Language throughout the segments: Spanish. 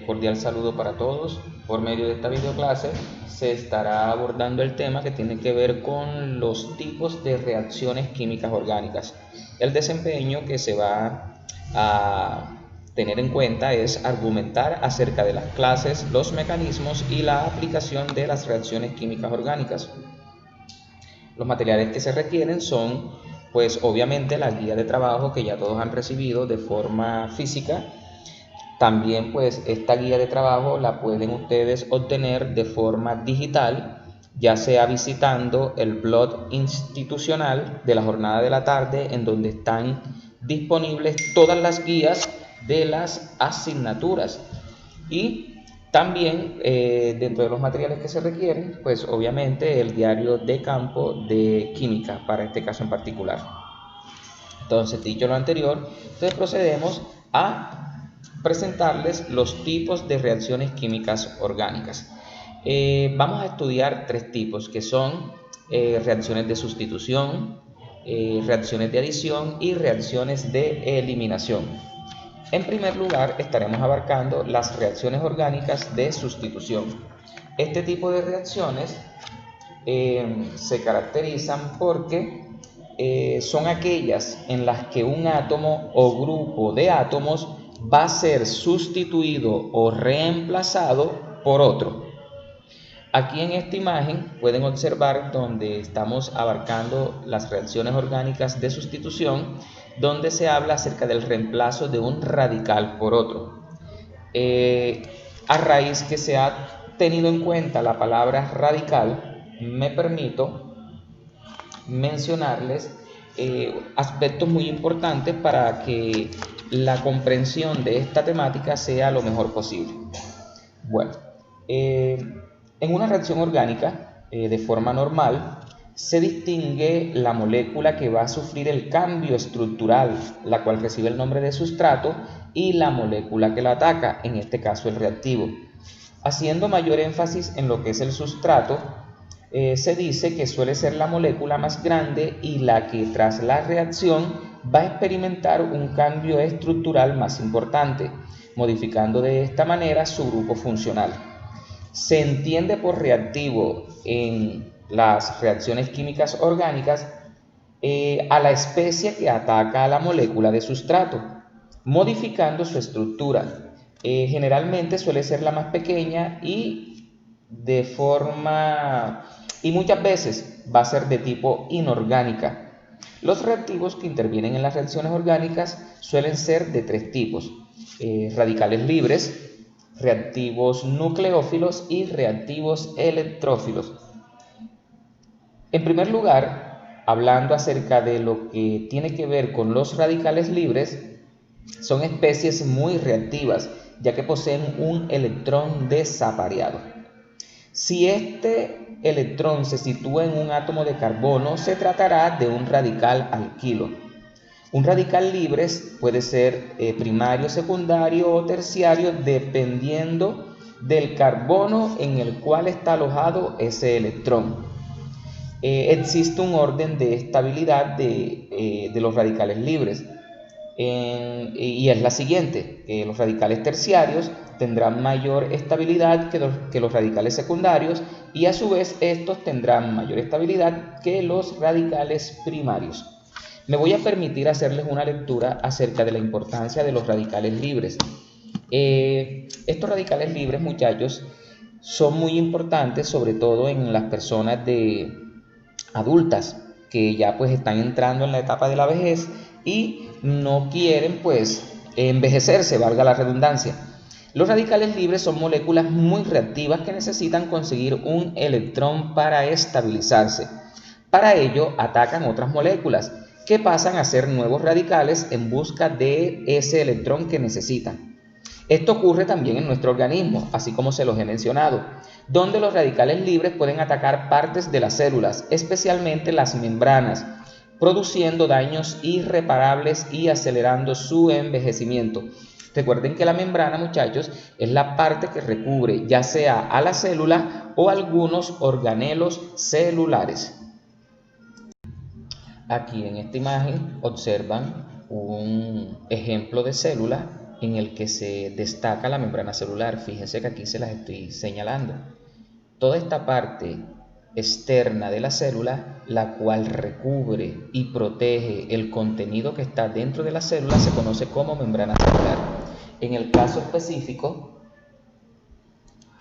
Cordial saludo para todos. Por medio de esta videoclase se estará abordando el tema que tiene que ver con los tipos de reacciones químicas orgánicas. El desempeño que se va a tener en cuenta es argumentar acerca de las clases, los mecanismos y la aplicación de las reacciones químicas orgánicas. Los materiales que se requieren son, pues obviamente, la guía de trabajo que ya todos han recibido de forma física. También pues esta guía de trabajo la pueden ustedes obtener de forma digital, ya sea visitando el blog institucional de la jornada de la tarde, en donde están disponibles todas las guías de las asignaturas. Y también dentro de los materiales que se requieren, pues obviamente el diario de campo de química para este caso en particular. Entonces, dicho lo anterior, entonces procedemos a presentarles los tipos de reacciones químicas orgánicas. Vamos a estudiar tres tipos, que son reacciones de sustitución, reacciones de adición y reacciones de eliminación. En primer lugar, estaremos abarcando las reacciones orgánicas de sustitución. Este tipo de reacciones se caracterizan porque son aquellas en las que un átomo o grupo de átomos va a ser sustituido o reemplazado por otro. Aquí en esta imagen pueden observar donde estamos abarcando las reacciones orgánicas de sustitución, donde se habla acerca del reemplazo de un radical por otro. A raíz que se ha tenido en cuenta la palabra radical, me permito mencionarles aspectos muy importantes para que la comprensión de esta temática sea lo mejor posible. Bueno, en una reacción orgánica, de forma normal, se distingue la molécula que va a sufrir el cambio estructural, la cual recibe el nombre de sustrato, y la molécula que la ataca, en este caso el reactivo. Haciendo mayor énfasis en lo que es el sustrato, se dice que suele ser la molécula más grande y la que tras la reacción va a experimentar un cambio estructural más importante, modificando de esta manera su grupo funcional. Se entiende por reactivo en las reacciones químicas orgánicas a la especie que ataca a la molécula de sustrato, modificando su estructura. Generalmente suele ser la más pequeña y muchas veces va a ser de tipo inorgánica. Los reactivos que intervienen en las reacciones orgánicas suelen ser de tres tipos: radicales libres, reactivos nucleófilos y reactivos electrófilos. En primer lugar, hablando acerca de lo que tiene que ver con los radicales libres, son especies muy reactivas, ya que poseen un electrón desapareado. Si este electrón se sitúa en un átomo de carbono, se tratará de un radical alquilo. Un radical libre puede ser primario, secundario o terciario, dependiendo del carbono en el cual está alojado ese electrón. Existe un orden de estabilidad de los radicales libres, y es la siguiente: los radicales terciarios tendrán mayor estabilidad que los radicales secundarios, y a su vez estos tendrán mayor estabilidad que los radicales primarios. Me voy a permitir hacerles una lectura acerca de la importancia de los radicales libres. Estos radicales libres, muchachos, son muy importantes, sobre todo en las personas adultas que ya pues están entrando en la etapa de la vejez y no quieren pues envejecerse, valga la redundancia. Los radicales libres son moléculas muy reactivas que necesitan conseguir un electrón para estabilizarse. Para ello atacan otras moléculas que pasan a ser nuevos radicales en busca de ese electrón que necesitan. Esto ocurre también en nuestro organismo, así como se los he mencionado, donde los radicales libres pueden atacar partes de las células, especialmente las membranas, produciendo daños irreparables y acelerando su envejecimiento. Recuerden que la membrana, muchachos, es la parte que recubre ya sea a la célula o algunos organelos celulares. Aquí en esta imagen observan un ejemplo de célula en el que se destaca la membrana celular. Fíjense que aquí se las estoy señalando. Toda esta parte externa de la célula, la cual recubre y protege el contenido que está dentro de la célula, se conoce como membrana celular. En el caso específico,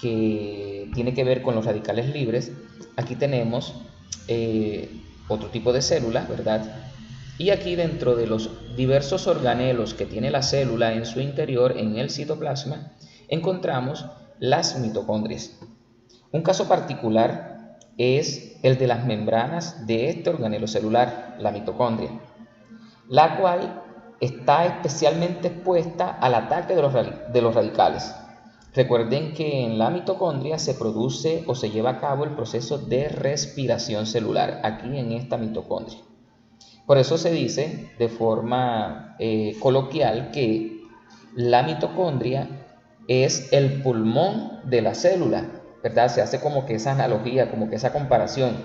que tiene que ver con los radicales libres, aquí tenemos otro tipo de célula, ¿verdad? Y aquí, dentro de los diversos organelos que tiene la célula en su interior, en el citoplasma, encontramos las mitocondrias. Un caso particular es el de las membranas de este organelo celular, la mitocondria, la cual está especialmente expuesta al ataque de los radicales. Recuerden que en la mitocondria se produce o se lleva a cabo el proceso de respiración celular, aquí en esta mitocondria. Por eso se dice de forma coloquial que la mitocondria es el pulmón de la célula, ¿verdad? Se hace como que esa analogía, como que esa comparación,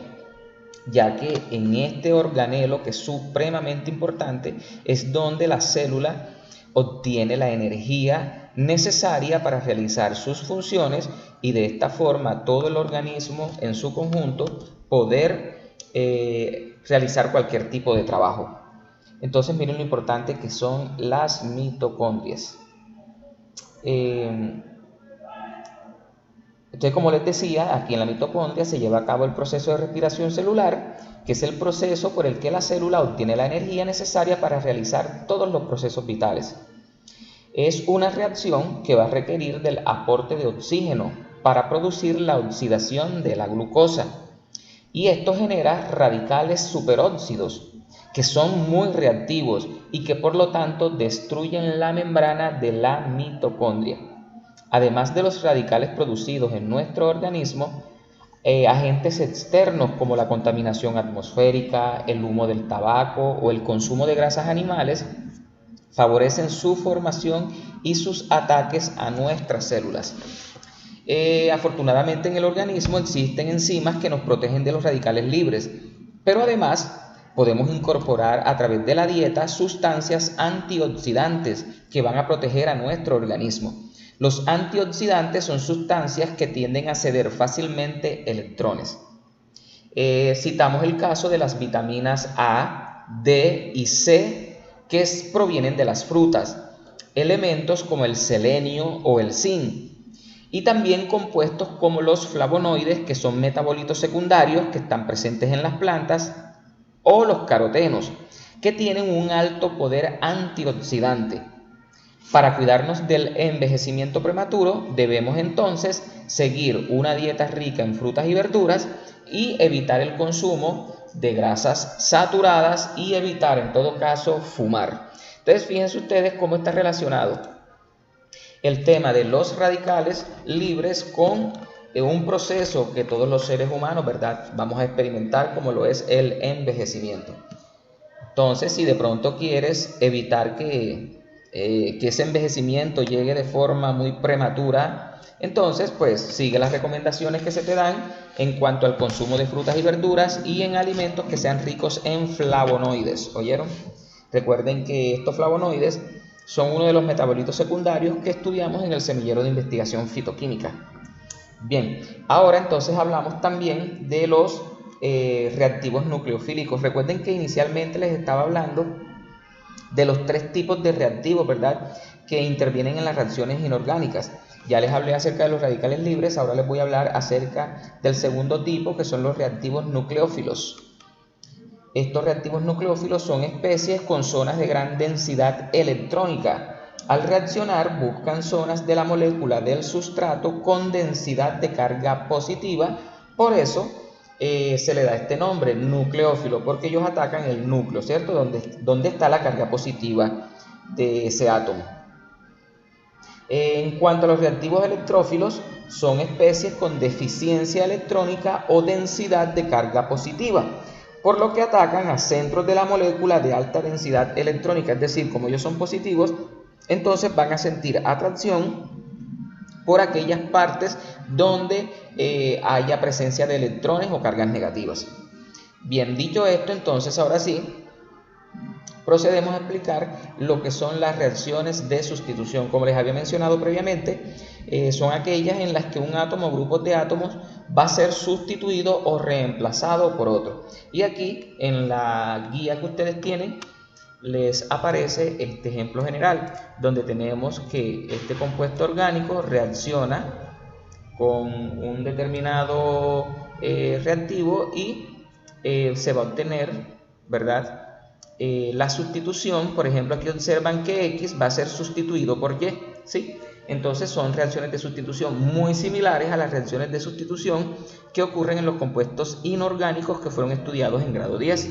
ya que en este organelo, que es supremamente importante, es donde la célula obtiene la energía necesaria para realizar sus funciones y de esta forma todo el organismo en su conjunto poder realizar cualquier tipo de trabajo. Entonces miren lo importante que son las mitocondrias. Entonces, como les decía, aquí en la mitocondria se lleva a cabo el proceso de respiración celular, que es el proceso por el que la célula obtiene la energía necesaria para realizar todos los procesos vitales. Es una reacción que va a requerir del aporte de oxígeno para producir la oxidación de la glucosa. Y esto genera radicales superóxidos, que son muy reactivos y que por lo tanto destruyen la membrana de la mitocondria. Además de los radicales producidos en nuestro organismo, agentes externos como la contaminación atmosférica, el humo del tabaco o el consumo de grasas animales favorecen su formación y sus ataques a nuestras células. Afortunadamente en el organismo existen enzimas que nos protegen de los radicales libres, pero además podemos incorporar a través de la dieta sustancias antioxidantes que van a proteger a nuestro organismo. Los antioxidantes son sustancias que tienden a ceder fácilmente electrones. Citamos el caso de las vitaminas A, D y C que provienen de las frutas, elementos como el selenio o el zinc, y también compuestos como los flavonoides, que son metabolitos secundarios que están presentes en las plantas, o los carotenos, que tienen un alto poder antioxidante. Para cuidarnos del envejecimiento prematuro, debemos entonces seguir una dieta rica en frutas y verduras y evitar el consumo de grasas saturadas y evitar en todo caso fumar. Entonces fíjense ustedes cómo está relacionado el tema de los radicales libres con un proceso que todos los seres humanos, ¿verdad?, vamos a experimentar, como lo es el envejecimiento. Entonces, si de pronto quieres evitar que ese envejecimiento llegue de forma muy prematura, entonces pues sigue las recomendaciones que se te dan en cuanto al consumo de frutas y verduras y en alimentos que sean ricos en flavonoides. ¿Oyeron? Recuerden que estos flavonoides son uno de los metabolitos secundarios que estudiamos en el semillero de investigación fitoquímica. Bien, ahora entonces hablamos también de los reactivos nucleofílicos. Recuerden que inicialmente les estaba hablando de los 3 tipos de reactivos, ¿verdad?, que intervienen en las reacciones inorgánicas. Ya les hablé acerca de los radicales libres, ahora les voy a hablar acerca del segundo tipo, que son los reactivos nucleófilos. Estos reactivos nucleófilos son especies con zonas de gran densidad electrónica. Al reaccionar buscan zonas de la molécula del sustrato con densidad de carga positiva, por eso se le da este nombre, nucleófilo, porque ellos atacan el núcleo, ¿cierto? Donde está la carga positiva de ese átomo. En cuanto a los reactivos electrófilos, son especies con deficiencia electrónica o densidad de carga positiva, por lo que atacan a centros de la molécula de alta densidad electrónica, es decir, como ellos son positivos, entonces van a sentir atracción por aquellas partes donde haya presencia de electrones o cargas negativas. Bien, dicho esto, entonces ahora sí, procedemos a explicar lo que son las reacciones de sustitución. Como les había mencionado previamente, son aquellas en las que un átomo o grupos de átomos va a ser sustituido o reemplazado por otro. Y aquí en la guía que ustedes tienen les aparece este ejemplo general, donde tenemos que este compuesto orgánico reacciona con un determinado reactivo y se va a obtener, ¿verdad? La sustitución. Por ejemplo, aquí observan que X va a ser sustituido por Y, ¿sí? Entonces son reacciones de sustitución muy similares a las reacciones de sustitución que ocurren en los compuestos inorgánicos que fueron estudiados en grado 10.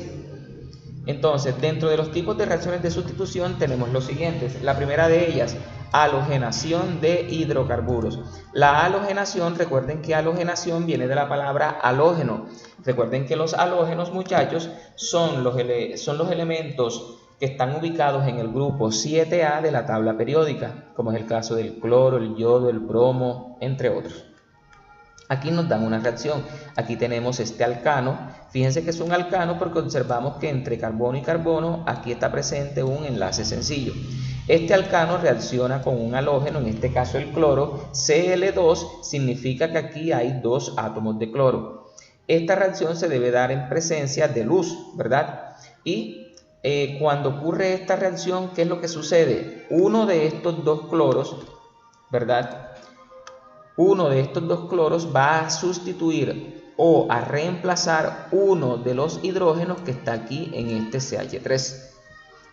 Entonces, dentro de los tipos de reacciones de sustitución tenemos los siguientes. La primera de ellas, halogenación de hidrocarburos. La halogenación, recuerden que halogenación viene de la palabra halógeno. Recuerden que los halógenos, muchachos, son los elementos que están ubicados en el grupo 7A de la tabla periódica, como es el caso del cloro, el yodo, el bromo, entre otros. Aquí nos dan una reacción. Aquí tenemos este alcano. Fíjense que es un alcano porque observamos que entre carbono y carbono aquí está presente un enlace sencillo. Este alcano reacciona con un halógeno, en este caso el cloro. Cl2 significa que aquí hay dos átomos de cloro. Esta reacción se debe dar en presencia de luz, ¿verdad? Y cuando ocurre esta reacción, ¿qué es lo que sucede? Uno de estos dos cloros, ¿verdad? Uno de estos dos cloros va a sustituir o a reemplazar uno de los hidrógenos que está aquí en este CH3.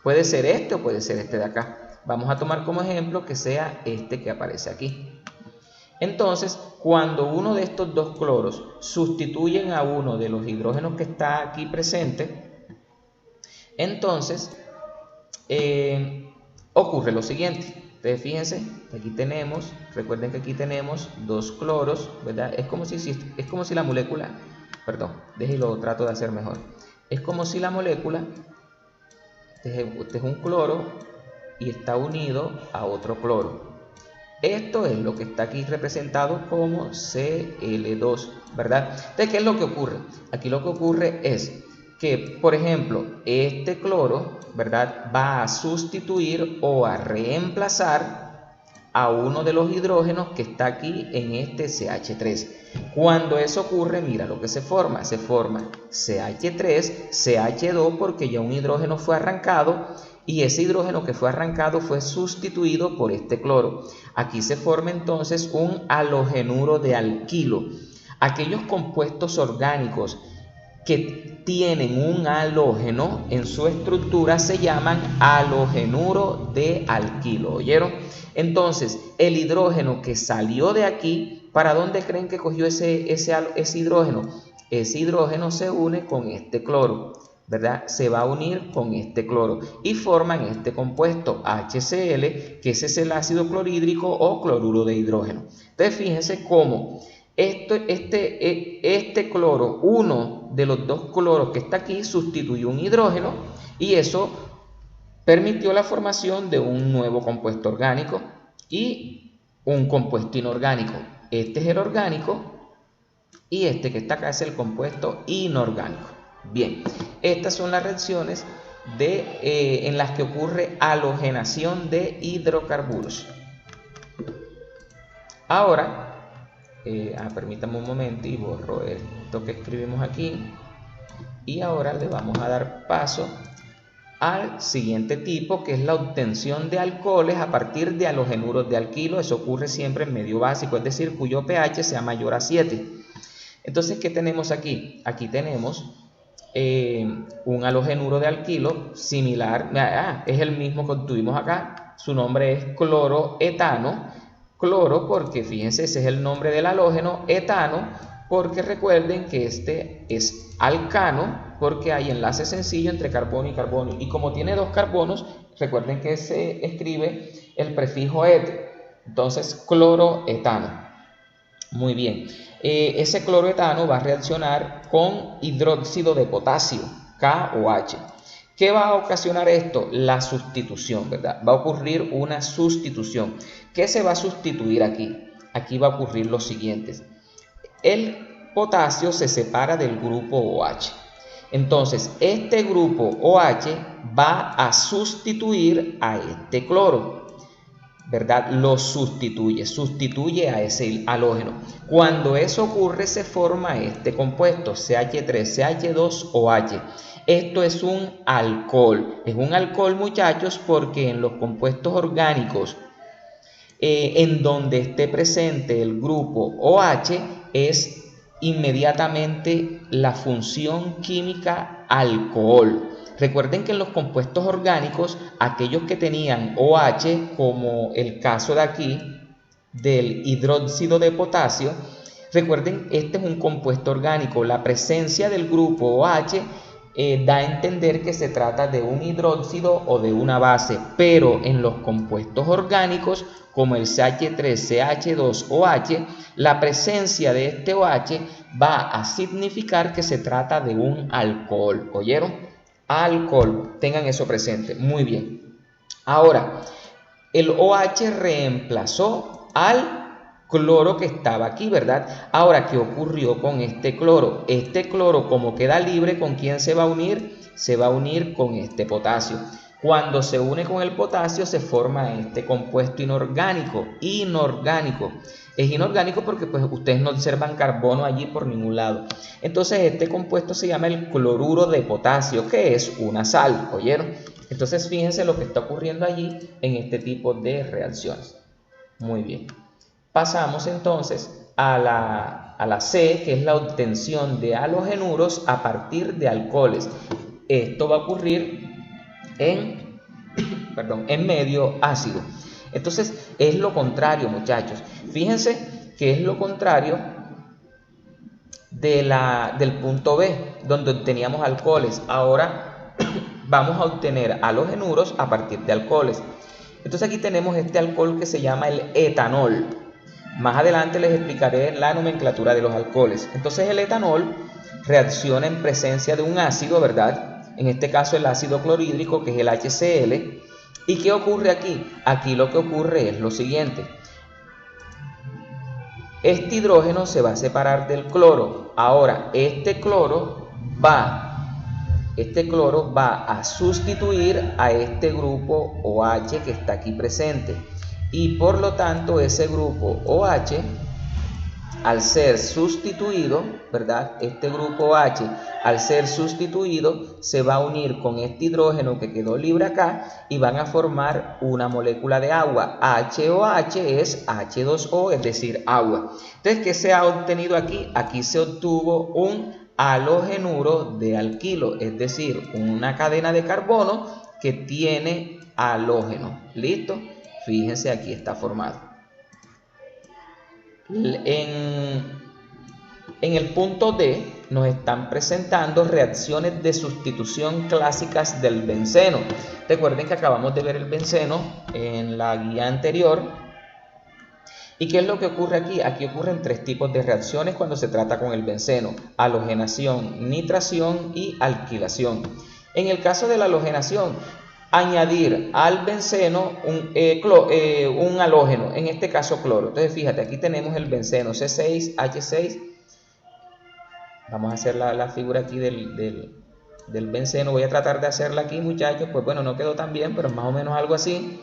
Puede ser este o puede ser este de acá. Vamos a tomar como ejemplo que sea este que aparece aquí. Entonces, cuando uno de estos dos cloros sustituyen a uno de los hidrógenos que está aquí presente, entonces ocurre lo siguiente. Ustedes fíjense, aquí tenemos, recuerden que aquí tenemos dos cloros, ¿verdad? Es como si la molécula, perdón, déjenlo, trato de hacer mejor. Es como si la molécula, este es un cloro y está unido a otro cloro. Esto es lo que está aquí representado como Cl2, ¿verdad? Entonces, ¿qué es lo que ocurre? Aquí lo que ocurre es que, por ejemplo, este cloro, ¿verdad?, va a sustituir o a reemplazar a uno de los hidrógenos que está aquí en este CH3. Cuando eso ocurre, mira lo que se forma CH3, CH2, porque ya un hidrógeno fue arrancado y ese hidrógeno que fue arrancado fue sustituido por este cloro. Aquí se forma entonces un halogenuro de alquilo. Aquellos compuestos orgánicos que tienen un halógeno en su estructura se llaman halogenuro de alquilo, ¿oyeron? Entonces, el hidrógeno que salió de aquí, ¿para dónde creen que cogió ese hidrógeno? Ese hidrógeno se une con este cloro, ¿verdad? Se va a unir con este cloro y forman este compuesto HCl, que ese es el ácido clorhídrico o cloruro de hidrógeno. Entonces, fíjense cómo este cloro, uno de los dos cloros que está aquí, sustituyó un hidrógeno y eso permitió la formación de un nuevo compuesto orgánico y un compuesto inorgánico. Este es el orgánico y este que está acá es el compuesto inorgánico. Bien, estas son las reacciones en las que ocurre halogenación de hidrocarburos. Ahora, permítame un momento y borro esto que escribimos aquí. Y ahora le vamos a dar paso al siguiente tipo, que es la obtención de alcoholes a partir de halogenuros de alquilo. Eso ocurre siempre en medio básico, es decir, cuyo pH sea mayor a 7. Entonces, ¿qué tenemos aquí? Aquí tenemos un halogenuro de alquilo similar, es el mismo que obtuvimos acá. Su nombre es cloroetano. Cloro porque, fíjense, ese es el nombre del halógeno. Etano porque recuerden que este es alcano porque hay enlace sencillo entre carbono y carbono. Y como tiene dos carbonos, recuerden que se escribe el prefijo et. Entonces, cloroetano. Muy bien. Ese cloroetano va a reaccionar con hidróxido de potasio, KOH. ¿Qué va a ocasionar esto? La sustitución, ¿verdad? Va a ocurrir una sustitución. ¿Qué se va a sustituir aquí? Aquí va a ocurrir lo siguiente. El potasio se separa del grupo OH Entonces, este grupo OH va a sustituir a este cloro, ¿verdad? Lo sustituye a ese halógeno. Cuando eso ocurre, se forma este compuesto, CH3, CH2OH. Esto es un alcohol. Es un alcohol, muchachos, porque en los compuestos orgánicos en donde esté presente el grupo OH es inmediatamente la función química alcohol. Recuerden que en los compuestos orgánicos, aquellos que tenían OH, como el caso de aquí del hidróxido de potasio, recuerden, este es un compuesto orgánico. La presencia del grupo OH da a entender que se trata de un hidróxido o de una base, pero en los compuestos orgánicos, como el CH3, CH2OH, la presencia de este OH va a significar que se trata de un alcohol. ¿Oyeron? Alcohol, tengan eso presente. Muy bien. Ahora, el OH reemplazó al cloro que estaba aquí, ¿verdad? Ahora, ¿qué ocurrió con este cloro? Este cloro, como queda libre, ¿con quién se va a unir? Se va a unir con este potasio. Cuando se une con el potasio, se forma este compuesto inorgánico. Es inorgánico porque pues, ustedes no observan carbono allí por ningún lado. Entonces, este compuesto se llama el cloruro de potasio, que es una sal, ¿oyeron? Entonces, fíjense lo que está ocurriendo allí en este tipo de reacciones. Muy bien. Pasamos entonces a la C, que es la obtención de halogenuros a partir de alcoholes. Esto va a ocurrir en medio ácido. Entonces es lo contrario, muchachos. Fíjense que es lo contrario del punto B, donde obteníamos alcoholes. Ahora vamos a obtener halogenuros a partir de alcoholes. Entonces aquí tenemos este alcohol que se llama el etanol. Más adelante les explicaré la nomenclatura de los alcoholes. Entonces el etanol reacciona en presencia de un ácido, ¿verdad? En este caso el ácido clorhídrico, que es el HCl. ¿Y qué ocurre aquí? Aquí lo que ocurre es lo siguiente. Este hidrógeno se va a separar del cloro. Ahora, este cloro va a sustituir a este grupo OH que está aquí presente. Y por lo tanto ese grupo OH, al ser sustituido, ¿verdad? Este grupo OH, al ser sustituido, se va a unir con este hidrógeno que quedó libre acá y van a formar una molécula de agua. HOH es H2O, es decir, agua. Entonces, ¿qué se ha obtenido aquí? Aquí se obtuvo un halogenuro de alquilo, es decir, una cadena de carbono que tiene halógeno. ¿Listo? Fíjense, aquí está formado. En el punto D nos están presentando reacciones de sustitución clásicas del benceno. Recuerden que acabamos de ver el benceno en la guía anterior. ¿Y qué es lo que ocurre aquí? Aquí ocurren tres tipos de reacciones cuando se trata con el benceno: halogenación, nitración y alquilación. En el caso de la halogenación, añadir al benceno un halógeno, en este caso cloro. Entonces fíjate, aquí tenemos el benceno C6H6. Vamos a hacer la figura aquí del benceno. Voy a tratar de hacerla aquí, muchachos. Pues bueno, no quedó tan bien, pero más o menos algo así.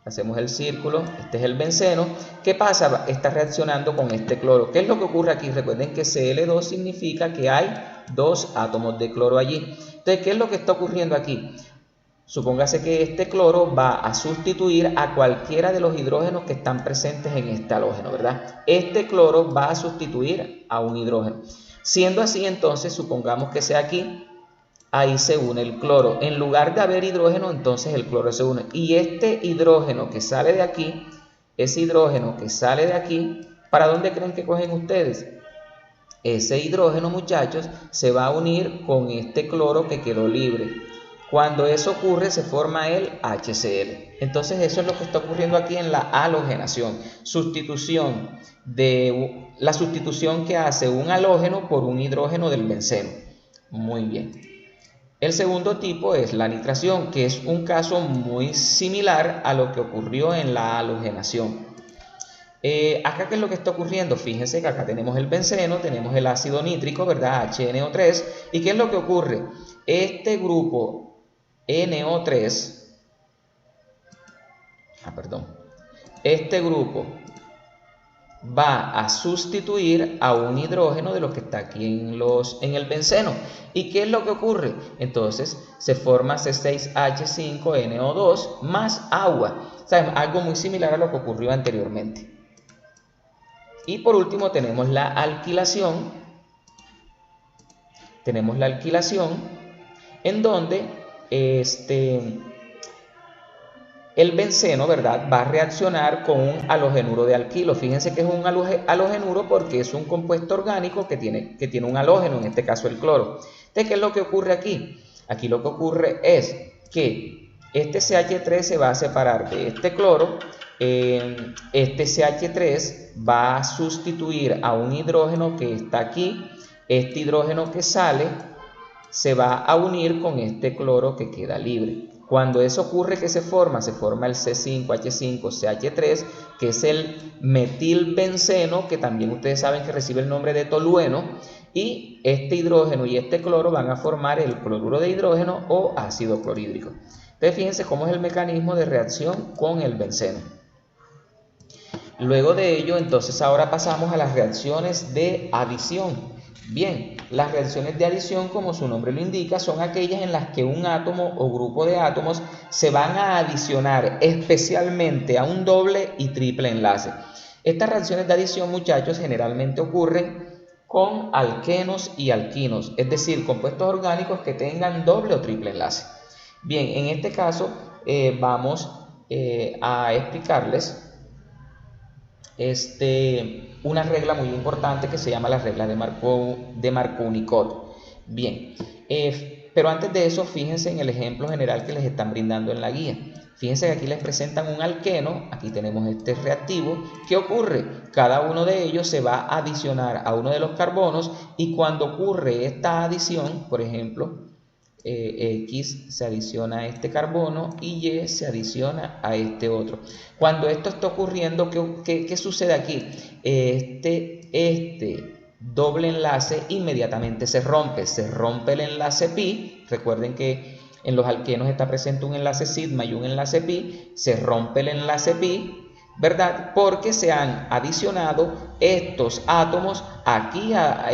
Hacemos el círculo, este es el benceno. ¿Qué pasa? Está reaccionando con este cloro. ¿Qué es lo que ocurre aquí? Recuerden que Cl2 significa que hay dos átomos de cloro allí. Entonces, ¿qué es lo que está ocurriendo aquí? Supóngase que este cloro va a sustituir a cualquiera de los hidrógenos que están presentes en este halógeno, ¿verdad? Este cloro va a sustituir a un hidrógeno. Siendo así, entonces, supongamos que sea aquí, ahí se une el cloro. En lugar de haber hidrógeno, entonces el cloro se une. Y este hidrógeno que sale de aquí, ese hidrógeno que sale de aquí, ¿para dónde creen que cogen ustedes? Ese hidrógeno, muchachos, se va a unir con este cloro que quedó libre. Cuando eso ocurre, se forma el HCl. Entonces, eso es lo que está ocurriendo aquí en la halogenación. La sustitución que hace un halógeno por un hidrógeno del benceno. Muy bien. El segundo tipo es la nitración, que es un caso muy similar a lo que ocurrió en la halogenación. Acá, ¿qué es lo que está ocurriendo? Fíjense que acá tenemos el benceno, tenemos el ácido nítrico, ¿verdad? HNO3. ¿Y qué es lo que ocurre? Este grupo NO3, este grupo va a sustituir a un hidrógeno de lo que está aquí en el benceno. ¿Y qué es lo que ocurre? Entonces se forma C6H5NO2 más agua. ¿Saben? Algo muy similar a lo que ocurrió anteriormente. Y por último tenemos la alquilación. Tenemos la alquilación en donde el benceno, ¿verdad?, va a reaccionar con un halogenuro de alquilo. Fíjense que es un halogenuro porque es un compuesto orgánico que tiene un halógeno, en este caso el cloro. Entonces, ¿qué es lo que ocurre aquí? Aquí lo que ocurre es que este CH3 se va a separar de este cloro. Este CH3 va a sustituir a un hidrógeno que está aquí. Este hidrógeno que sale se va a unir con este cloro que queda libre. Cuando eso ocurre, ¿qué se forma? Se forma el C5H5CH3, que es el metilbenceno, que también ustedes saben que recibe el nombre de tolueno, y este hidrógeno y este cloro van a formar el cloruro de hidrógeno o ácido clorhídrico. Entonces, fíjense cómo es el mecanismo de reacción con el benceno. Luego de ello, entonces ahora pasamos a las reacciones de adición. Bien, las reacciones de adición, como su nombre lo indica, son aquellas en las que un átomo o grupo de átomos se van a adicionar especialmente a un doble y triple enlace. Estas reacciones de adición, muchachos, generalmente ocurren con alquenos y alquinos, es decir, compuestos orgánicos que tengan doble o triple enlace. Bien, en este caso vamos a explicarles una regla muy importante que se llama la regla de Markovnikov. Bien, pero antes de eso, fíjense en el ejemplo general que les están brindando en la guía. Fíjense que aquí les presentan un alqueno, aquí tenemos este reactivo. ¿Qué ocurre? Cada uno de ellos se va a adicionar a uno de los carbonos y cuando ocurre esta adición, por ejemplo, X se adiciona a este carbono y Y se adiciona a este otro. Cuando esto está ocurriendo, ¿qué sucede aquí? Este doble enlace inmediatamente se rompe el enlace pi. Recuerden que en los alquenos está presente un enlace sigma y un enlace pi. Se rompe el enlace pi, ¿verdad? Porque se han adicionado estos átomos aquí a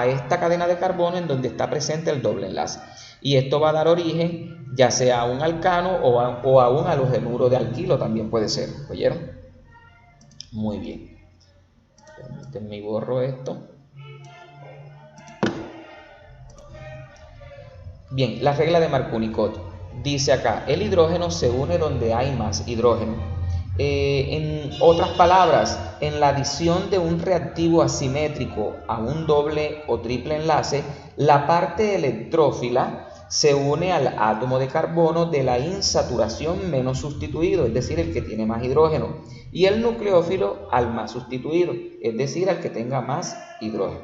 esta cadena de carbono en donde está presente el doble enlace. Y esto va a dar origen ya sea a un alcano o a un halogenuro de alquilo, también puede ser. ¿Oyeron? Muy bien. Permítanme y borro esto. Bien, la regla de Markovnikov dice acá: el hidrógeno se une donde hay más hidrógeno. En otras palabras, en la adición de un reactivo asimétrico a un doble o triple enlace, la parte electrófila se une al átomo de carbono de la insaturación menos sustituido, es decir, el que tiene más hidrógeno, y el nucleófilo al más sustituido, es decir, al que tenga más hidrógeno.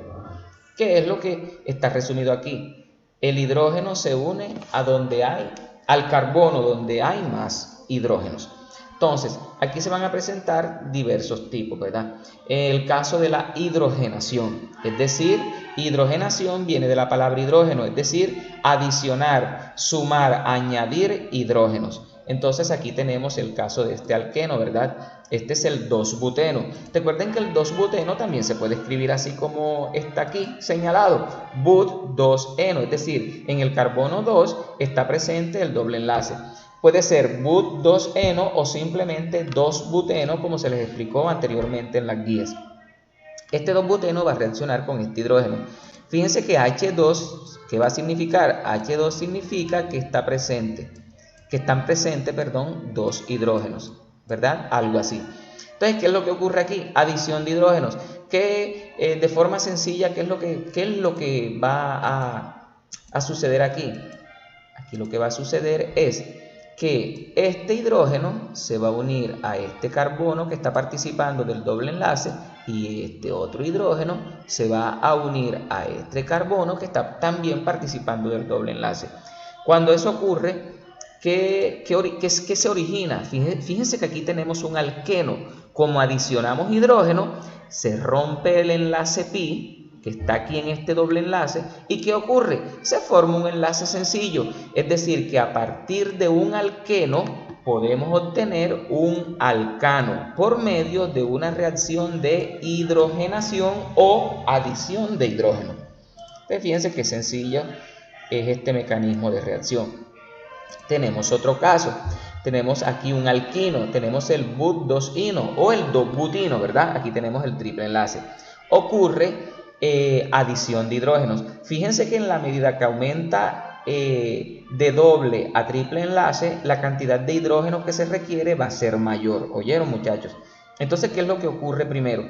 ¿Qué es lo que está resumido aquí? El hidrógeno se une al carbono donde hay más hidrógenos. Entonces, aquí se van a presentar diversos tipos, ¿verdad? El caso de la hidrogenación, es decir, hidrogenación viene de la palabra hidrógeno, es decir, adicionar, sumar, añadir hidrógenos. Entonces aquí tenemos el caso de este alqueno, ¿verdad? Este es el 2-buteno. Recuerden que el 2-buteno también se puede escribir así como está aquí señalado, but-2-eno, es decir, en el carbono 2 está presente el doble enlace. Puede ser but-2-eno o simplemente 2-buteno, como se les explicó anteriormente en las guías. Este 2-buteno va a reaccionar con este hidrógeno. Fíjense que H2, ¿qué va a significar? H2 significa que están presentes, dos hidrógenos, ¿verdad? Algo así. Entonces, ¿qué es lo que ocurre aquí? Adición de hidrógenos. Que de forma sencilla, ¿qué es lo que va a suceder aquí? Aquí lo que va a suceder es que este hidrógeno se va a unir a este carbono que está participando del doble enlace y este otro hidrógeno se va a unir a este carbono que está también participando del doble enlace. Cuando eso ocurre, ¿qué se origina? Fíjense que aquí tenemos un alqueno. Como adicionamos hidrógeno, se rompe el enlace pi, que está aquí en este doble enlace, ¿y qué ocurre? Se forma un enlace sencillo, es decir, que a partir de un alqueno podemos obtener un alcano por medio de una reacción de hidrogenación o adición de hidrógeno. Entonces, fíjense qué sencillo es este mecanismo de reacción. Tenemos otro caso. Tenemos aquí un alquino, tenemos el but2-ino o el 2-butino, ¿verdad? Aquí tenemos el triple enlace. Ocurre adición de hidrógenos. Fíjense que en la medida que aumenta de doble a triple enlace, la cantidad de hidrógeno que se requiere va a ser mayor. ¿Oyeron, muchachos? Entonces, ¿qué es lo que ocurre primero?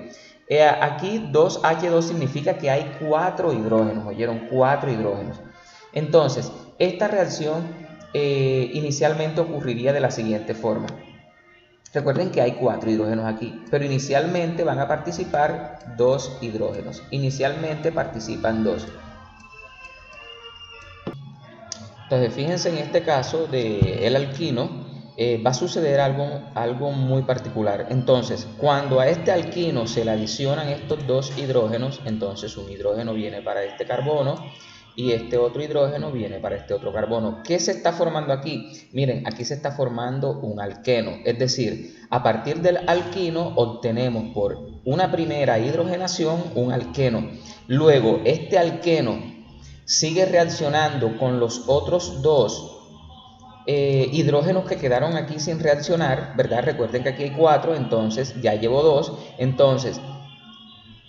Aquí 2H2 significa que hay 4 hidrógenos. ¿Oyeron? 4 hidrógenos. Entonces, esta reacción inicialmente ocurriría de la siguiente forma. Recuerden que hay 4 hidrógenos aquí, pero inicialmente van a participar 2 hidrógenos. Inicialmente participan 2. Entonces, fíjense en este caso del alquino, va a suceder algo muy particular. Entonces, cuando a este alquino se le adicionan estos 2 hidrógenos, entonces un hidrógeno viene para este carbono y este otro hidrógeno viene para este otro carbono. ¿Qué se está formando aquí? Miren, aquí se está formando un alqueno, es decir, a partir del alquino obtenemos por una primera hidrogenación un alqueno. Luego, este alqueno sigue reaccionando con los otros 2 hidrógenos que quedaron aquí sin reaccionar, ¿verdad? Recuerden que aquí hay 4, entonces ya llevo 2, entonces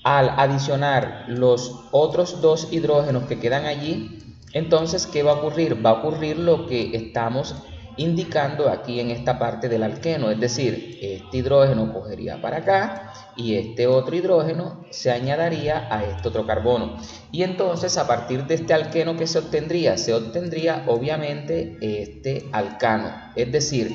al adicionar los otros 2 hidrógenos que quedan allí, entonces, ¿qué va a ocurrir? Va a ocurrir lo que estamos indicando aquí en esta parte del alqueno, es decir, este hidrógeno cogería para acá y este otro hidrógeno se añadiría a este otro carbono. Y entonces, a partir de este alqueno, ¿qué se obtendría? Se obtendría obviamente este alcano, es decir,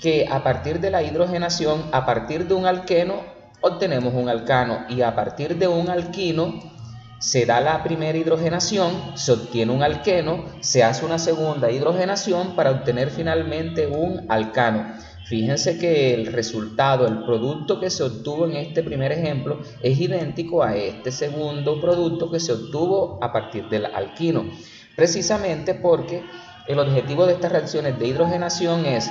que a partir de la hidrogenación, a partir de un alqueno, obtenemos un alcano y a partir de un alquino se da la primera hidrogenación, se obtiene un alqueno, se hace una segunda hidrogenación para obtener finalmente un alcano. Fíjense que el resultado, el producto que se obtuvo en este primer ejemplo es idéntico a este segundo producto que se obtuvo a partir del alquino, precisamente porque el objetivo de estas reacciones de hidrogenación es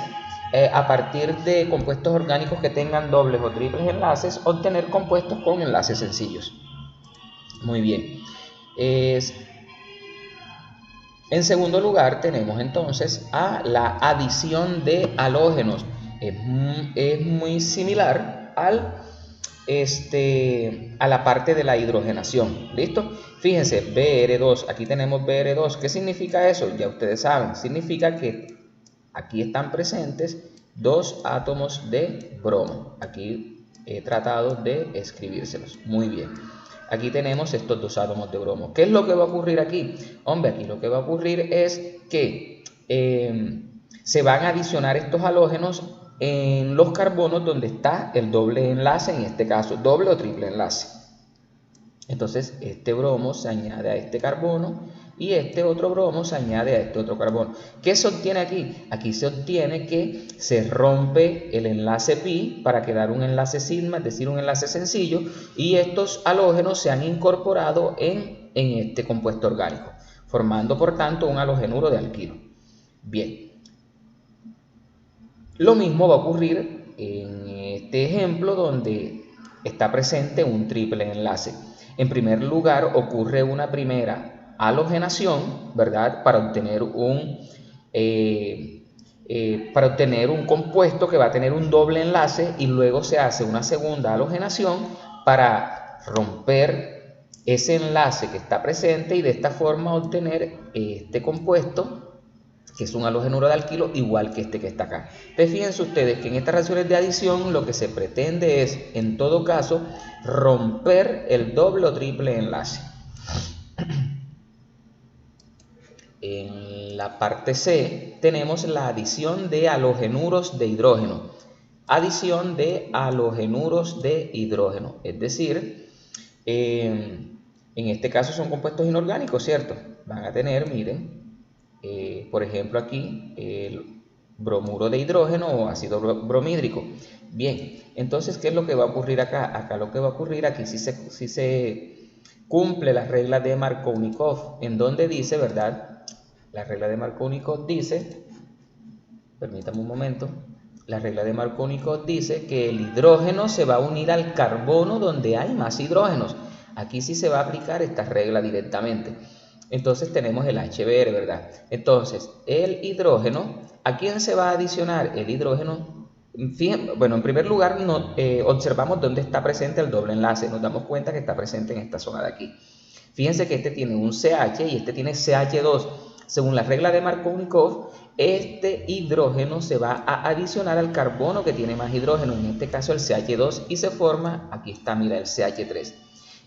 a partir de compuestos orgánicos que tengan dobles o triples enlaces, obtener compuestos con enlaces sencillos. Muy bien. En segundo lugar tenemos entonces a la adición de halógenos. Es muy similar a la parte de la hidrogenación. ¿Listo? Fíjense, Br2, aquí tenemos Br2. ¿Qué significa eso? Ya ustedes saben, significa que aquí están presentes 2 átomos de bromo. Aquí he tratado de escribírselos. Muy bien. Aquí tenemos estos 2 átomos de bromo. ¿Qué es lo que va a ocurrir aquí? Hombre, aquí lo que va a ocurrir es que se van a adicionar estos halógenos en los carbonos donde está el doble enlace, en este caso doble o triple enlace. Entonces, este bromo se añade a este carbono y este otro bromo se añade a este otro carbono. ¿Qué se obtiene aquí? Aquí se obtiene que se rompe el enlace pi para quedar un enlace sigma, es decir, un enlace sencillo, y estos halógenos se han incorporado en este compuesto orgánico, formando por tanto un halogenuro de alquilo. Bien, lo mismo va a ocurrir en este ejemplo donde está presente un triple enlace. En primer lugar ocurre una primera halogenación, ¿verdad? Para obtener un compuesto que va a tener un doble enlace, y luego se hace una segunda halogenación para romper ese enlace que está presente y de esta forma obtener este compuesto que es un halogenuro de alquilo igual que este que está acá. Entonces, fíjense ustedes que en estas reacciones de adición lo que se pretende es, en todo caso, romper el doble o triple enlace. En la parte C tenemos la adición de halogenuros de hidrógeno. Adición de halogenuros de hidrógeno, es decir, en este caso son compuestos inorgánicos, ¿cierto? Van a tener, miren, por ejemplo aquí el bromuro de hidrógeno o ácido bromídrico. Bien, entonces, ¿qué es lo que va a ocurrir acá? Acá lo que va a ocurrir, aquí sí se cumple la regla de Markovnikov, en donde dice, ¿verdad? La regla de Markovnikov dice, permítame un momento, la regla de Markovnikov dice que el hidrógeno se va a unir al carbono donde hay más hidrógenos. Aquí sí se va a aplicar esta regla directamente. Entonces tenemos el HBr, ¿verdad? Entonces, el hidrógeno, ¿a quién se va a adicionar? El hidrógeno, bueno, en primer lugar observamos dónde está presente el doble enlace. Nos damos cuenta que está presente en esta zona de aquí. Fíjense que este tiene un CH y este tiene CH2. Según la regla de Markovnikov, este hidrógeno se va a adicionar al carbono que tiene más hidrógeno, en este caso el CH2, y se forma, aquí está, mira, el CH3.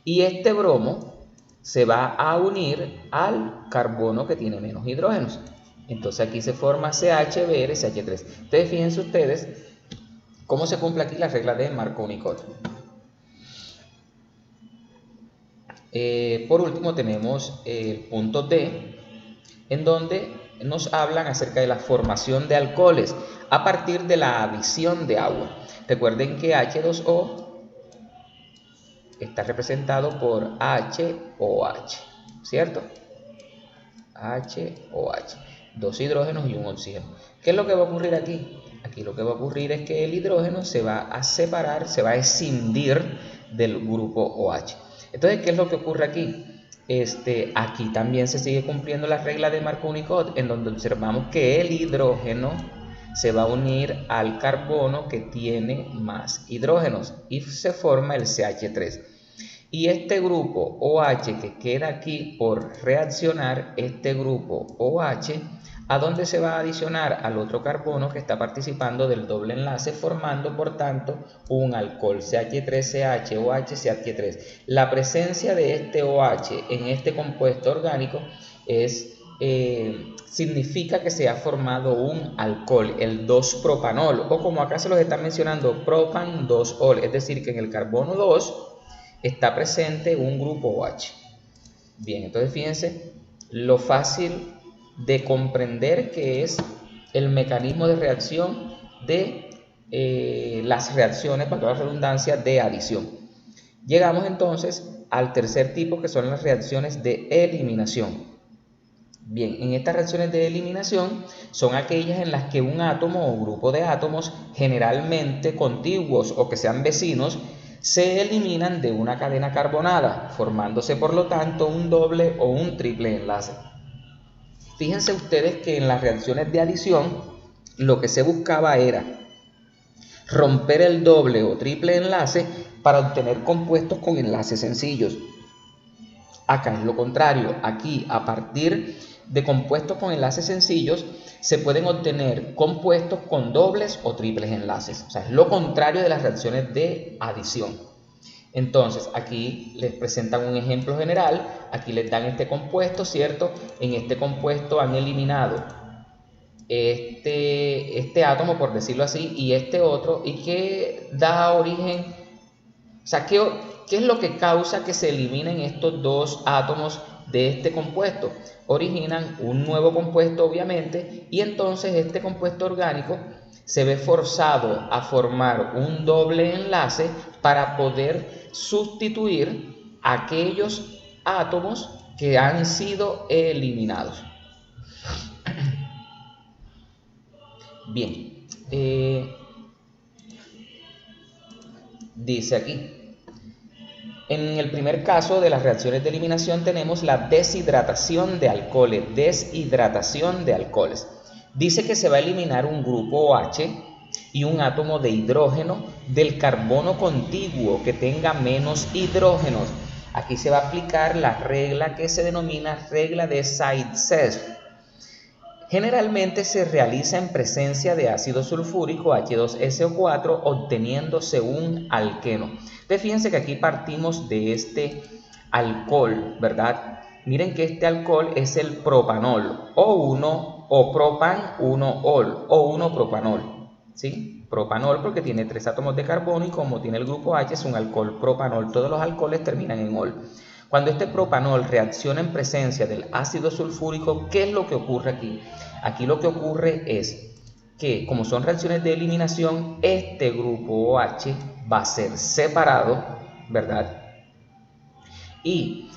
Y este bromo se va a unir al carbono que tiene menos hidrógenos. Entonces aquí se forma CHBr, CH3. Entonces fíjense ustedes cómo se cumple aquí la regla de Markovnikov. Por último tenemos el punto D, en donde nos hablan acerca de la formación de alcoholes a partir de la adición de agua. Recuerden que H2O está representado por HOH, ¿cierto? HOH, dos hidrógenos y un oxígeno. ¿Qué es lo que va a ocurrir aquí? Aquí lo que va a ocurrir es que el hidrógeno se va a separar, se va a escindir del grupo OH. Entonces, ¿qué es lo que ocurre aquí? Aquí también se sigue cumpliendo la regla de Markovnikov, en donde observamos que el hidrógeno se va a unir al carbono que tiene más hidrógenos y se forma el CH3. Y este grupo OH que queda aquí por reaccionar, este grupo OH, ¿a dónde se va a adicionar? Al otro carbono que está participando del doble enlace, formando por tanto un alcohol, CH3CH, OH, CH3. La presencia de este OH en este compuesto orgánico significa que se ha formado un alcohol, el 2-propanol, o como acá se los está mencionando, propan 2-ol, es decir, que en el carbono 2 está presente un grupo OH. Bien, entonces fíjense lo fácil de comprender que es el mecanismo de reacción de las reacciones, para toda la redundancia, de adición. Llegamos entonces al tercer tipo, que son las reacciones de eliminación. Bien, en estas reacciones de eliminación son aquellas en las que un átomo o grupo de átomos, generalmente contiguos o que sean vecinos, se eliminan de una cadena carbonada, formándose por lo tanto un doble o un triple enlace. Fíjense ustedes que en las reacciones de adición lo que se buscaba era romper el doble o triple enlace para obtener compuestos con enlaces sencillos. Acá es lo contrario, aquí a partir de compuestos con enlaces sencillos se pueden obtener compuestos con dobles o triples enlaces. O sea, es lo contrario de las reacciones de adición. Entonces, aquí les presentan un ejemplo general, aquí les dan este compuesto, ¿cierto? En este compuesto han eliminado este átomo, por decirlo así, y este otro, y que da origen, o sea, ¿qué es lo que causa que se eliminen estos dos átomos de este compuesto? Originan un nuevo compuesto, obviamente, y entonces este compuesto orgánico se ve forzado a formar un doble enlace para poder sustituir aquellos átomos que han sido eliminados. Bien, dice aquí, en el primer caso de las reacciones de eliminación tenemos la deshidratación de alcoholes, Dice que se va a eliminar un grupo OH y un átomo de hidrógeno del carbono contiguo que tenga menos hidrógenos. Aquí se va a aplicar la regla que se denomina regla de Zaitsev. Generalmente se realiza en presencia de ácido sulfúrico H2SO4, obteniéndose un alqueno. Entonces fíjense que aquí partimos de este alcohol, ¿verdad? Miren que este alcohol es el propanol, o propan 1-ol, o 1-propanol, ¿sí? Propanol porque tiene 3 átomos de carbono y como tiene el grupo H es un alcohol propanol. Todos los alcoholes terminan en ol. Cuando este propanol reacciona en presencia del ácido sulfúrico, ¿qué es lo que ocurre aquí? Aquí lo que ocurre es que como son reacciones de eliminación, este grupo OH va a ser separado, ¿verdad? Y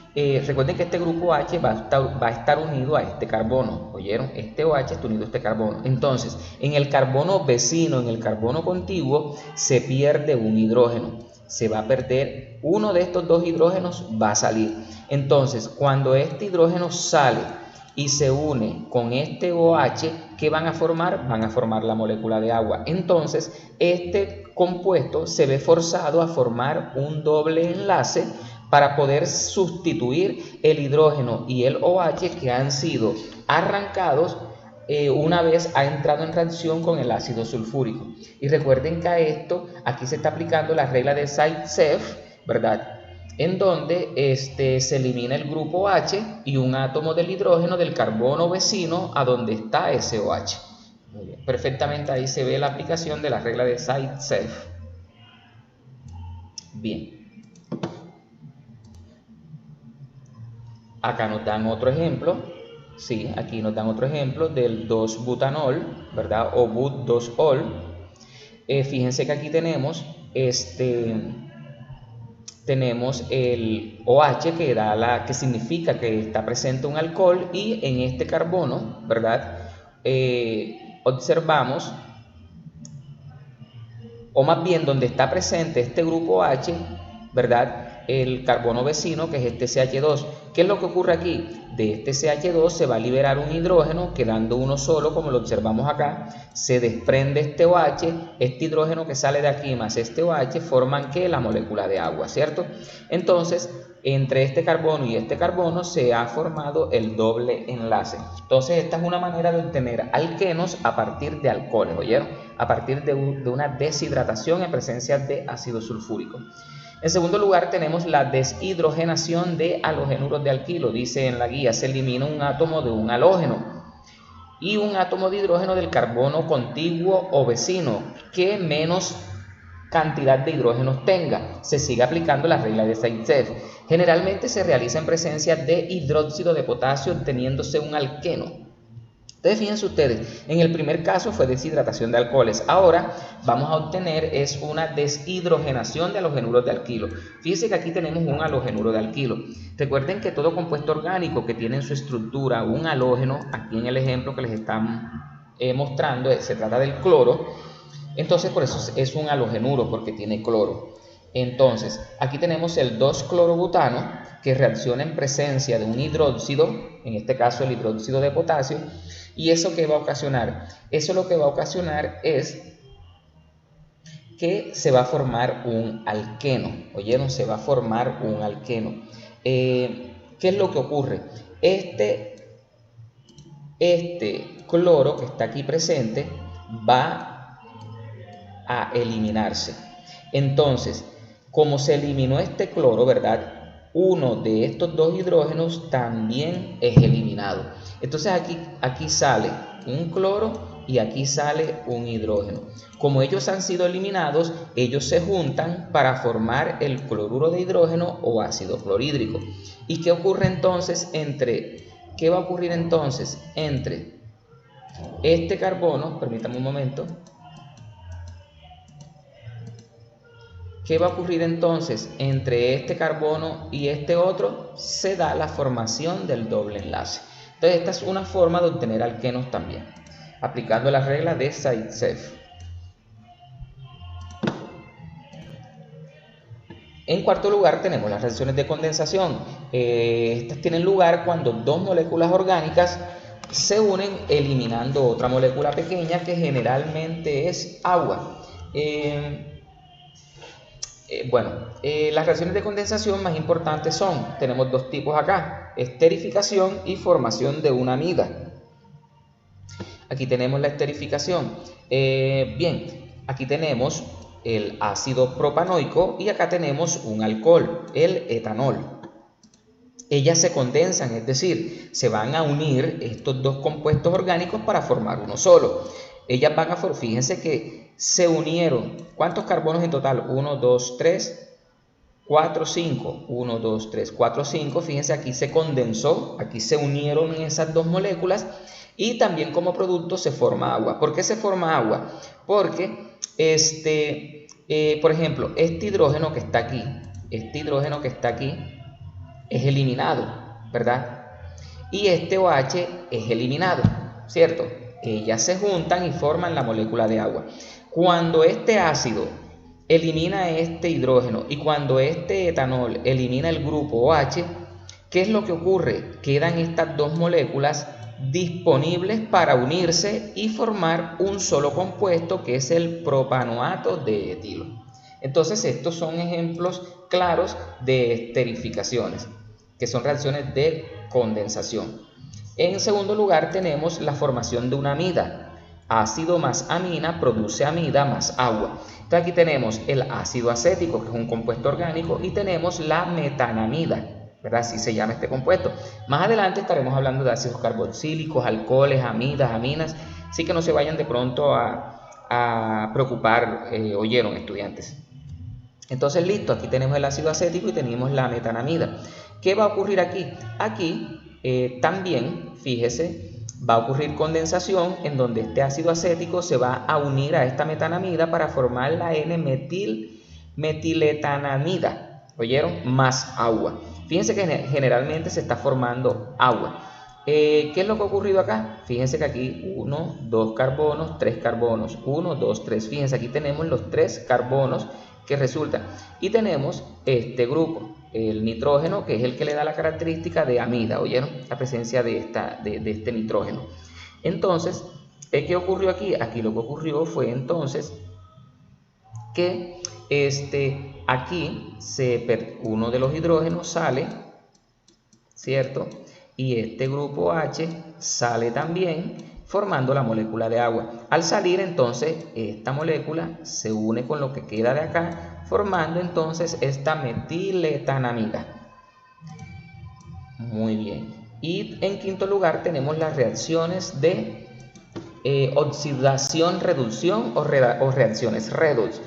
recuerden que este grupo OH va a estar unido a este carbono, ¿oyeron? Este OH está unido a este carbono. Entonces, en el carbono vecino, en el carbono contiguo, se pierde un hidrógeno. Se va a perder uno de estos dos hidrógenos, va a salir. Entonces, cuando este hidrógeno sale y se une con este OH, ¿qué van a formar? Van a formar la molécula de agua. Entonces, este compuesto se ve forzado a formar un doble enlace para poder sustituir el hidrógeno y el OH que han sido arrancados una vez ha entrado en reacción con el ácido sulfúrico. Y recuerden que a esto, aquí se está aplicando la regla de Zaitsev, ¿verdad? En donde se elimina el grupo OH y un átomo del hidrógeno del carbono vecino a donde está ese OH. Muy bien. Perfectamente ahí se ve la aplicación de la regla de Zaitsev. Bien. Acá nos dan otro ejemplo, sí, aquí nos dan otro ejemplo del 2-butanol, ¿verdad? O but-2-ol. Fíjense que aquí tenemos tenemos el OH que significa que está presente un alcohol, y en este carbono, ¿verdad? Observamos, o más bien donde está presente este grupo OH, ¿verdad? El carbono vecino, que es este CH2. ¿Qué es lo que ocurre aquí? De este CH2 se va a liberar un hidrógeno, quedando uno solo, como lo observamos acá. Se desprende este OH, este hidrógeno que sale de aquí más este OH forman ¿qué? La molécula de agua, ¿cierto? Entonces, entre este carbono y este carbono se ha formado el doble enlace. Entonces, esta es una manera de obtener alquenos a partir de alcoholes, ¿oyeron? A partir de una deshidratación en presencia de ácido sulfúrico. En segundo lugar, tenemos la deshidrogenación de halogenuros de alquilo. Dice en la guía, se elimina un átomo de un halógeno y un átomo de hidrógeno del carbono contiguo o vecino que menos cantidad de hidrógenos tenga. Se sigue aplicando la regla de Zaitsev. Generalmente se realiza en presencia de hidróxido de potasio, obteniéndose un alqueno. Entonces, fíjense ustedes, en el primer caso fue deshidratación de alcoholes. Ahora vamos a obtener es una deshidrogenación de halogenuros de alquilo. Fíjense que aquí tenemos un halogenuro de alquilo. Recuerden que todo compuesto orgánico que tiene en su estructura un halógeno, aquí en el ejemplo que les están mostrando, se trata del cloro. Entonces, por eso es un halogenuro, porque tiene cloro. Entonces, aquí tenemos el 2-clorobutano, que reacciona en presencia de un hidróxido, en este caso el hidróxido de potasio. ¿Y eso qué va a ocasionar? Eso lo que va a ocasionar es que se va a formar un alqueno. ¿Oyeron? Se va a formar un alqueno. ¿Qué es lo que ocurre? Este cloro que está aquí presente va a eliminarse. Entonces, como se eliminó este cloro, ¿verdad? Uno de estos dos hidrógenos también es eliminado. Entonces aquí sale un cloro y aquí sale un hidrógeno. Como ellos han sido eliminados, ellos se juntan para formar el cloruro de hidrógeno o ácido clorhídrico. ¿Y qué ocurre entonces qué va a ocurrir entonces entre este carbono? Permítame un momento. ¿Qué va a ocurrir entonces entre este carbono y este otro? Se da la formación del doble enlace. Entonces, esta es una forma de obtener alquenos también, aplicando la regla de Zaitsev. En cuarto lugar, tenemos las reacciones de condensación. Estas tienen lugar cuando dos moléculas orgánicas se unen eliminando otra molécula pequeña que generalmente es agua. Las reacciones de condensación más importantes tenemos dos tipos acá, esterificación y formación de una amida. Aquí tenemos la esterificación. Aquí tenemos el ácido propanoico y acá tenemos un alcohol, el etanol. Ellas se condensan, es decir, se van a unir estos dos compuestos orgánicos para formar uno solo. Ellas van a fíjense que se unieron. ¿Cuántos carbonos en total? 1, 2, 3, 4, 5, 1, 2, 3, 4, 5, fíjense aquí se condensó, aquí se unieron esas dos moléculas y también como producto se forma agua. ¿Por qué se forma agua? Porque, por ejemplo, este hidrógeno que está aquí es eliminado, ¿verdad? Y este OH es eliminado, ¿cierto? Ellas se juntan y forman la molécula de agua. Cuando este ácido elimina este hidrógeno y cuando este etanol elimina el grupo OH, ¿qué es lo que ocurre? Quedan estas dos moléculas disponibles para unirse y formar un solo compuesto que es el propanoato de etilo. Entonces estos son ejemplos claros de esterificaciones, que son reacciones de condensación. En segundo lugar tenemos la formación de una amida. Ácido más amina produce amida más agua. Entonces aquí tenemos el ácido acético, que es un compuesto orgánico, y tenemos la metanamida, ¿verdad? Así se llama este compuesto. Más adelante estaremos hablando de ácidos carboxílicos, alcoholes, amidas, aminas, así que no se vayan de pronto a preocupar, oyeron, estudiantes. Entonces listo, aquí tenemos el ácido acético y tenemos la metanamida. ¿Qué va a ocurrir aquí? Aquí también, fíjese, va a ocurrir condensación en donde este ácido acético se va a unir a esta metanamida para formar la N-metiletanamida, ¿oyeron? Más agua. Fíjense que generalmente se está formando agua. ¿Qué es lo que ha ocurrido acá? Fíjense que aquí 1, 2 carbonos, 3 carbonos, 1, 2, 3. Fíjense, aquí tenemos los 3 carbonos que resultan. Y tenemos este grupo, el nitrógeno, que es el que le da la característica de amida, ¿oyeron? La presencia de este nitrógeno. Entonces, ¿qué ocurrió aquí? Aquí lo que ocurrió fue entonces que aquí uno de los hidrógenos sale, ¿cierto? Y este grupo H sale también, formando la molécula de agua. Al salir entonces esta molécula se une con lo que queda de acá, formando entonces esta metiletanamida. Muy bien. Y en quinto lugar tenemos las reacciones de oxidación, reducción o reacciones redox.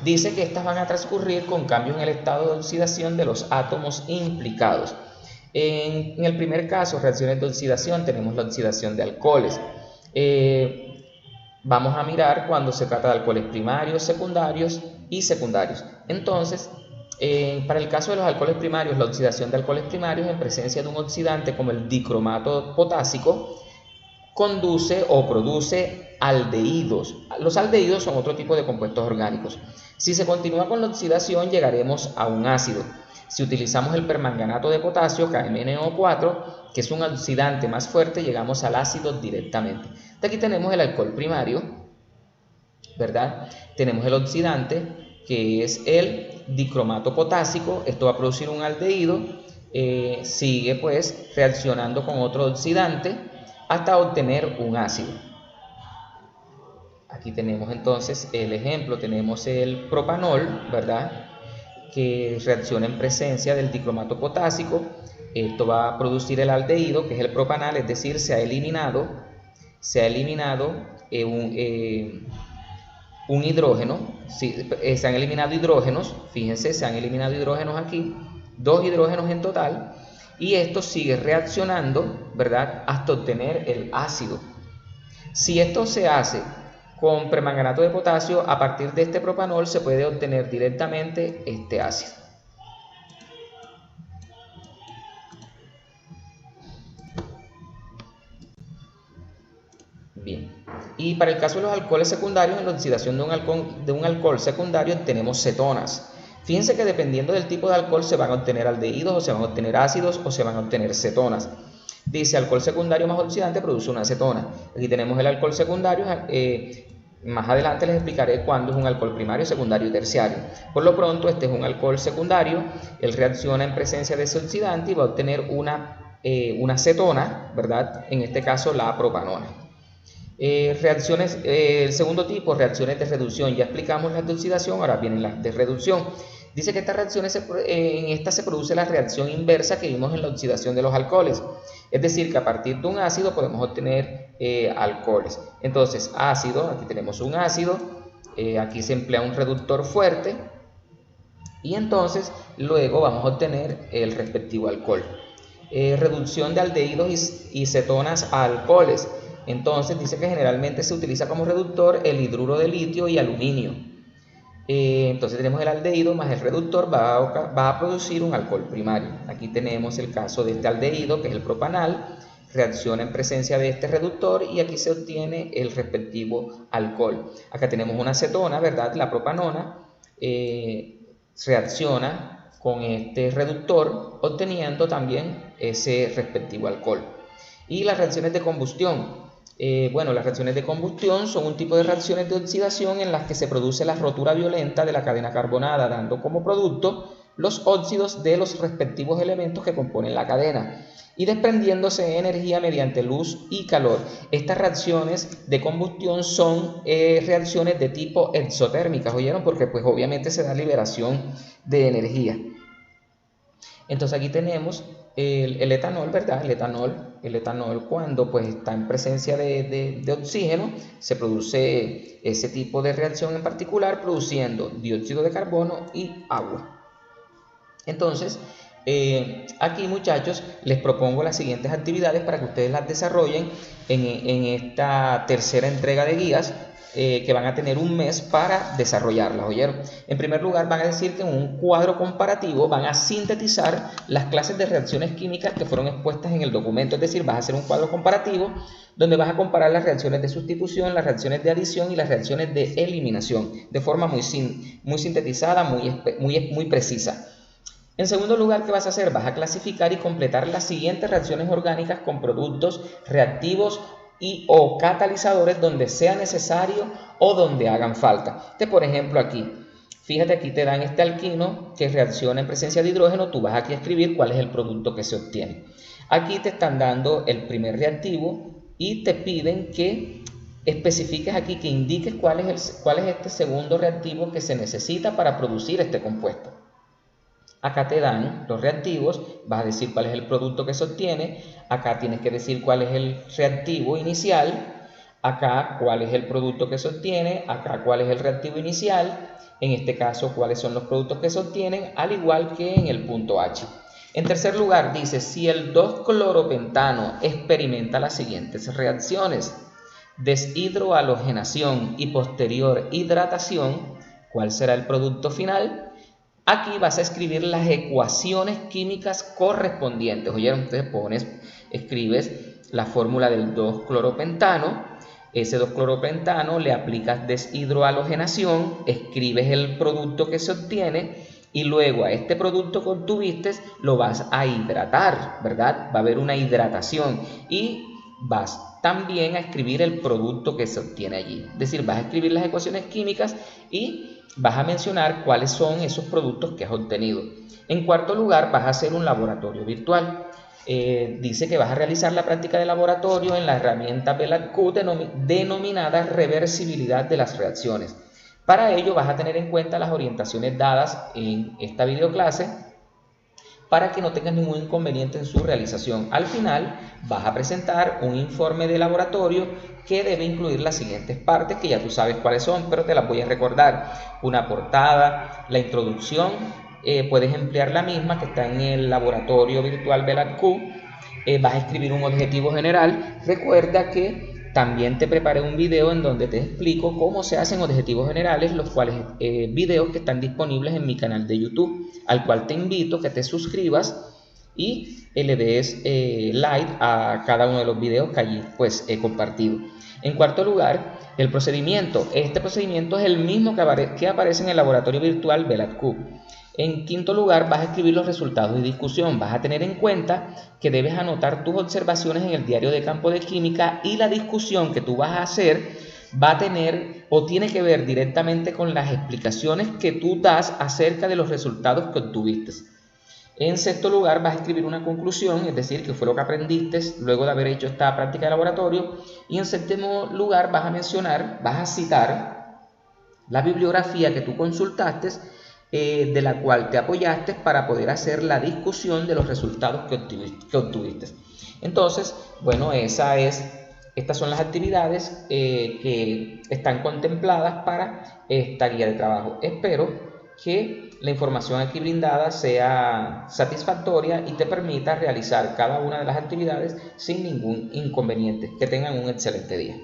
Dice que estas van a transcurrir con cambio en el estado de oxidación de los átomos implicados. En el primer caso, reacciones de oxidación, tenemos la oxidación de alcoholes. Vamos a mirar cuando se trata de alcoholes primarios, secundarios y secundarios. Entonces, para el caso de los alcoholes primarios, la oxidación de alcoholes primarios en presencia de un oxidante como el dicromato potásico conduce o produce aldehídos. Los aldehídos son otro tipo de compuestos orgánicos. Si se continúa con la oxidación, llegaremos a un ácido. Si utilizamos el permanganato de potasio, KMnO4, que es un oxidante más fuerte, llegamos al ácido directamente. De aquí tenemos el alcohol primario, ¿verdad? Tenemos el oxidante, que es el dicromato potásico. Esto va a producir un aldehído. Sigue pues reaccionando con otro oxidante hasta obtener un ácido. Aquí tenemos entonces el ejemplo, tenemos el propanol, ¿verdad?, que reacciona en presencia del dicromato potásico. Esto va a producir el aldehído, que es el propanal, es decir, se ha eliminado un hidrógeno. Se han eliminado hidrógenos, fíjense, se han eliminado hidrógenos aquí, 2 hidrógenos en total, y esto sigue reaccionando, ¿verdad?, hasta obtener el ácido. Si esto se hace con permanganato de potasio, a partir de este propanol se puede obtener directamente este ácido. Bien, y para el caso de los alcoholes secundarios, en la oxidación de un alcohol secundario tenemos cetonas. Fíjense que dependiendo del tipo de alcohol se van a obtener aldehídos, o se van a obtener ácidos, o se van a obtener cetonas. Dice, alcohol secundario más oxidante produce una acetona. Aquí tenemos el alcohol secundario. Más adelante les explicaré cuándo es un alcohol primario, secundario y terciario. Por lo pronto, este es un alcohol secundario. Él reacciona en presencia de ese oxidante y va a obtener una acetona, ¿verdad? En este caso, la propanona. El segundo tipo, reacciones de reducción. Ya explicamos las de oxidación, ahora vienen las de reducción. Dice que estas reacciones, en esta se produce la reacción inversa que vimos en la oxidación de los alcoholes. Es decir, que a partir de un ácido podemos obtener alcoholes. Entonces, ácido, aquí tenemos un ácido, aquí se emplea un reductor fuerte y entonces luego vamos a obtener el respectivo alcohol. Reducción de aldehídos y cetonas a alcoholes. Entonces dice que generalmente se utiliza como reductor el hidruro de litio y aluminio. Entonces tenemos el aldehído más el reductor, va a producir un alcohol primario. Aquí tenemos el caso de este aldehído, que es el propanal, reacciona en presencia de este reductor y aquí se obtiene el respectivo alcohol. Acá tenemos una acetona, ¿verdad? La propanona reacciona con este reductor, obteniendo también ese respectivo alcohol. Y las reacciones de combustión. Bueno, las reacciones de combustión son un tipo de reacciones de oxidación en las que se produce la rotura violenta de la cadena carbonada, dando como producto los óxidos de los respectivos elementos que componen la cadena y desprendiéndose energía mediante luz y calor. Estas reacciones de combustión son reacciones de tipo exotérmicas, ¿oyeron? Porque pues obviamente se da liberación de energía. Entonces aquí tenemos el etanol, ¿verdad? El etanol cuando pues está en presencia de oxígeno, se produce ese tipo de reacción en particular, produciendo dióxido de carbono y agua. Entonces, aquí muchachos, les propongo las siguientes actividades para que ustedes las desarrollen en esta tercera entrega de guías, que van a tener un mes para desarrollarlas, ¿oyeron? En primer lugar, van a decir que en un cuadro comparativo van a sintetizar las clases de reacciones químicas que fueron expuestas en el documento, es decir, vas a hacer un cuadro comparativo donde vas a comparar las reacciones de sustitución, las reacciones de adición y las reacciones de eliminación, de forma muy sintetizada, muy precisa. En segundo lugar, ¿qué vas a hacer? Vas a clasificar y completar las siguientes reacciones orgánicas con productos reactivos o catalizadores donde sea necesario o donde hagan falta. Por ejemplo, aquí, fíjate, aquí te dan este alquino que reacciona en presencia de hidrógeno. Tú vas aquí a escribir cuál es el producto que se obtiene. Aquí te están dando el primer reactivo y te piden que especifiques aquí, que indiques cuál es este segundo reactivo que se necesita para producir este compuesto. Acá te dan los reactivos, vas a decir cuál es el producto que se obtiene, acá tienes que decir cuál es el reactivo inicial, acá cuál es el producto que se obtiene, acá cuál es el reactivo inicial, en este caso cuáles son los productos que se obtienen, al igual que en el punto H. En tercer lugar dice, si el 2-cloropentano experimenta las siguientes reacciones: deshidrohalogenación y posterior hidratación, ¿cuál será el producto final? Aquí vas a escribir las ecuaciones químicas correspondientes. ¿Oyeron? Entonces escribes la fórmula del 2-cloropentano. Ese 2-cloropentano le aplicas deshidrohalogenación, escribes el producto que se obtiene y luego a este producto que obtuviste lo vas a hidratar, ¿verdad? Va a haber una hidratación y vas también a escribir el producto que se obtiene allí. Es decir, vas a escribir las ecuaciones químicas y vas a mencionar cuáles son esos productos que has obtenido. En cuarto lugar, vas a hacer un laboratorio virtual. Dice que vas a realizar la práctica de laboratorio en la herramienta BELAT-Q denominada reversibilidad de las reacciones. Para ello vas a tener en cuenta las orientaciones dadas en esta videoclase para que no tengas ningún inconveniente en su realización. Al final vas a presentar un informe de laboratorio que debe incluir las siguientes partes, que ya tú sabes cuáles son, pero te las voy a recordar: una portada, la introducción, puedes emplear la misma que está en el laboratorio virtual BELAT-Q, vas a escribir un objetivo general. Recuerda que también te preparé un video en donde te explico cómo se hacen objetivos generales, los cuales videos que están disponibles en mi canal de YouTube, al cual te invito a que te suscribas y le des like a cada uno de los videos que allí pues he compartido. En cuarto lugar, el procedimiento. Este procedimiento es el mismo que aparece en el laboratorio virtual BELAT-Q. En quinto lugar, vas a escribir los resultados de discusión. Vas a tener en cuenta que debes anotar tus observaciones en el diario de campo de química y la discusión que tú vas a hacer va a tener o tiene que ver directamente con las explicaciones que tú das acerca de los resultados que obtuviste. En sexto lugar, vas a escribir una conclusión, es decir, qué fue lo que aprendiste luego de haber hecho esta práctica de laboratorio. Y en séptimo lugar, vas a citar la bibliografía que tú consultaste, de la cual te apoyaste para poder hacer la discusión de los resultados que obtuviste. Entonces, bueno, estas son las actividades que están contempladas para esta guía de trabajo. Espero que la información aquí brindada sea satisfactoria y te permita realizar cada una de las actividades sin ningún inconveniente. Que tengan un excelente día.